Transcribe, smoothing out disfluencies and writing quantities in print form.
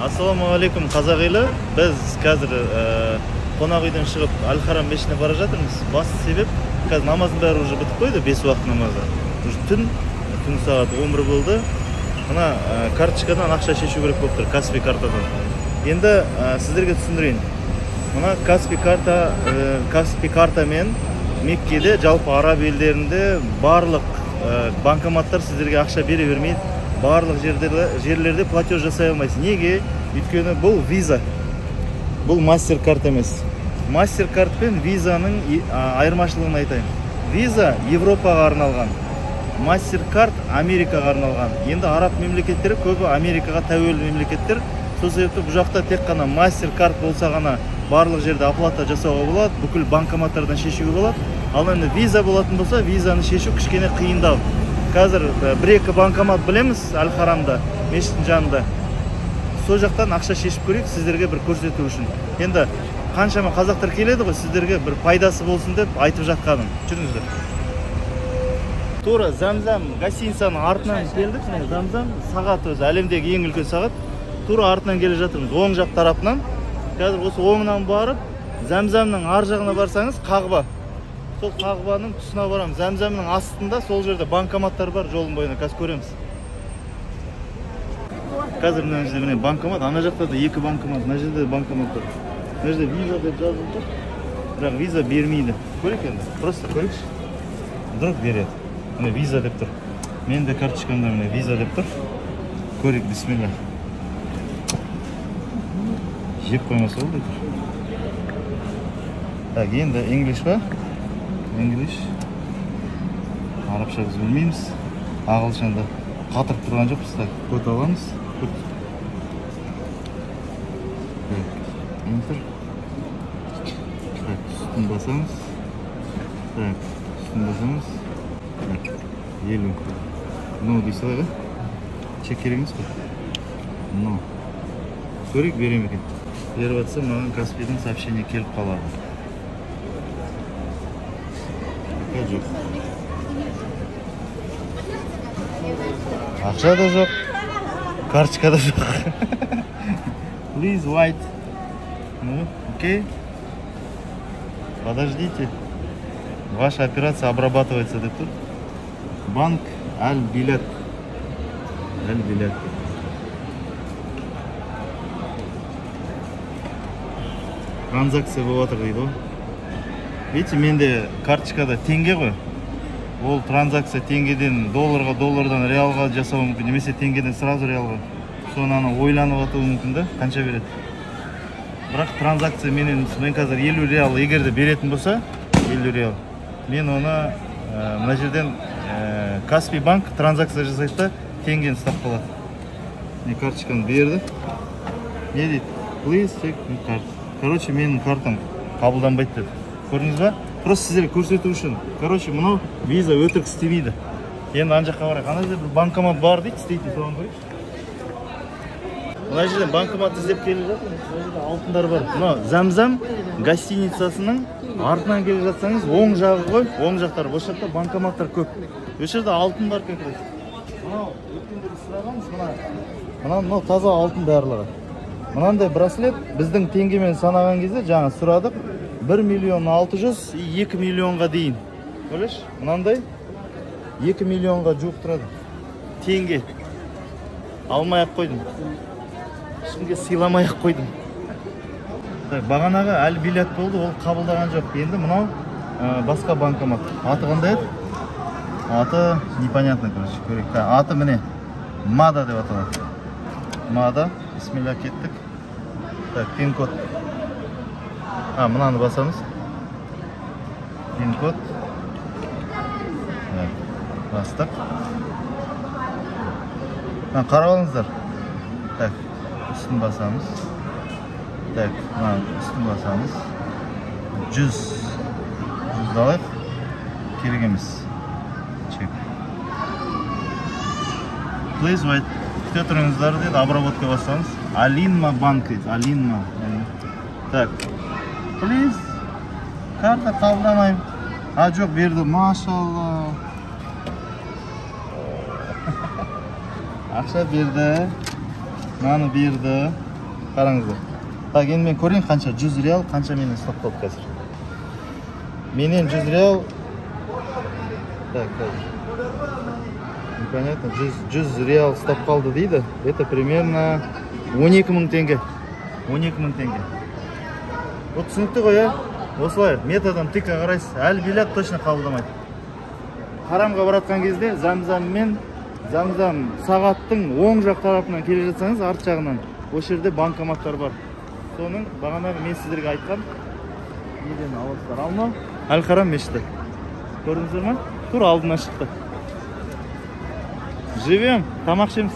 Assalomu alaykum қазақ елі. Biz қазір қонақ үйден шығып Әл-Харам мешітіне бара жатырмыз. Басты себеп, қазір намаздың бәрі уже бітіп қойды, 5 уақыт намазы. Түн сағат 11 болды. Мына карточкадан ақша шешу керек болып тұр, Каспий картадан. Енді сіздерге түсіндірейін. Мына Каспий картамен Меккеде, жалпы Араб елдерінде барлық банкоматтар сіздерге ақша бере бермейді. Барлық жерлерде платеж жасай алмайсыз. Неге? Өйткені бұл виза. Бұл мастер-карт емес. Мастер-карт пен визаның айырмашылығын айтайын. Виза Европаға арналған, мастер-карт Америкаға арналған. Енді араб мемлекеттері көбі Америкаға тәуелді мемлекеттер. Сол себепті бұл жақта тек қана мастер-карт болса ғана барлық жерде оплата жасауға болады, бүкіл банкоматтардан шешуге болады. Ал енді виза болатын болса, визаны шешу кішкене қиындау. Қазір бір-екі банкомат білеміз Әл-Харамда, мешіттің жанында. Сол жақтан ақша шешіп көрейік сіздерге бір көрсету үшін. Енді қаншама қазақтар келеді ғой, сіздерге бір пайдасы болсын деп айтып жатқаным. Жүріңіздер. Тура Замзам гостиницаның артынан келдік. Замзам сағат өзі әлемдегі ең үлкен сағат. Тура артынан келе жатырмыз, оң жақ тарапынан. Қазір осы оңынан барып, Замзамның ар жағына барсаңыз Қағба. Сол Қағбаның тұсына барамыз. Замзамның астында сол жерде банкоматтар бар, жолын бойына. Қазір көреміз. Қазір мына жерде банкомат, ана жақта да екі банкомат, мына жерде банкомат бар. Мына жерде виза деп жазылып тұр. Бірақ виза бермейді. Көрейік енді. Просто көрейікші. Вдруг береді. Міне виза деп тұр. Мен де карточкамда міне виза деп тұр. Көрейік, бисмилля. Жеп қоймаса болды тұр. Так, енді English ба? English. Арабша біз білмейміз. Ағылшында қатырып тұрған жоқпыз. Так, код аламыз. Enter. Так, үстін басамыз. Так, үстін басамыз. Так, 50. No дейсі ғой? Чек керегіміз ғой? No. Көрейік, берем екен. Беріп атса, маған Каспийдің сообщение келіп қалады. Жоқ. Ақша да жоқ, карточка да жоқ. Please wait. Ну, окей. Подождите. Ваша операция обрабатывается деп тұр. Банк Аль-Билад. Аль-Билад. Транзакция болып жатыр дейді ғой. Видите, менде карточкада теңге ғой. Ол транзакция теңгеден долларға, доллардан реалға жасау мүмкін. Немесе теңгеден сразу реалға. Соны ана ойланып атуы мүмкін да, қанша береді. Бірақ транзакция мен қазір 50 реал егерде беретін болса, 50 реал. Мен оны мына жерден Каспий банк транзакция жасайды да, теңгені ұстап қалады. Не карточканы берді. Не дейді? Please check my card. Короче, менің картам қабылданбайды деді. Көрдіңіз ба? Просто сіздерге көрсету үшін. Короче, мұнау виза өтірік істемейді. Енді ана жаққа барайық. Ана жерде бір банкомат бар дейді, істейтін соған қойшы. Мына жерден банкомат іздеп келе жатыр. Мына жерде алтындар бар. Мына Замзам гостиницасының артынан келе жатсаңыз, оң жағы ғой, оң жақтар. Осы жақта банкоматтар көп. Осы жерде алтын бар как раз. Мынау өткенде сұрағанбыз, мынау таза алтын барлығы. Мынандай браслет біздің теңгемен санаған кезде жаңа сұрадық. 1.600.000 и 2 миллионға дейін. Көреш? Мынандай 2 миллионға жуық тұрады. Теңге. Алмай-ақ қойдым. Ешкімге сыйламай-ақ қойдым. Бағанағы Аль-Билад болды, ол қабылдаған жоқ. Енді мынау басқа банкомат. Аты қандай еді? Аты непонятно, короче. Көрейік. Аты міне Мада деп аталады. Мада. Бисмилля, кеттік. Так, пин-код. Мынаны басамыз. Пин-код. Бастық. Қарап алыңыздар. Так, үстін басамыз. Так, үстін басамыз. 100 алайық. Керек емес. Чек. Please wait. Күте тұрыңыздар дейді, обработка басамыз. Алинма банк дейді, Алинма. Так. Please. Карта қабылдамайым. Жоқ, берді, машалла. Ақша берді. Мынаны берді. Қараңыздар. Так, енді мен көрейін қанша 100 реал, қанша менен стоп қалды қазір. Менен 100 реал. Так, непонятно, 100 реал стоп қалды дейді. Это примерно 12 000 теңге. 12 000 теңге. Вот түсінікті ғой, ә? Осылай, метадан тыка қарайсыз, әлі билет точно қабылдамайды. Харамға баратқан кезде Замзам сағаттың оң жақ тарапынан келе жатсаңыз, арт жағынан, осы жерде банкоматтар бар. Соның бағанағы мен сіздерге айтқан неден аласыздар. Ал мынау Әл-Харам мешіті. Көрдіңіздер ме? Тура алдынан шықты. Живем, тамақ ішеміз.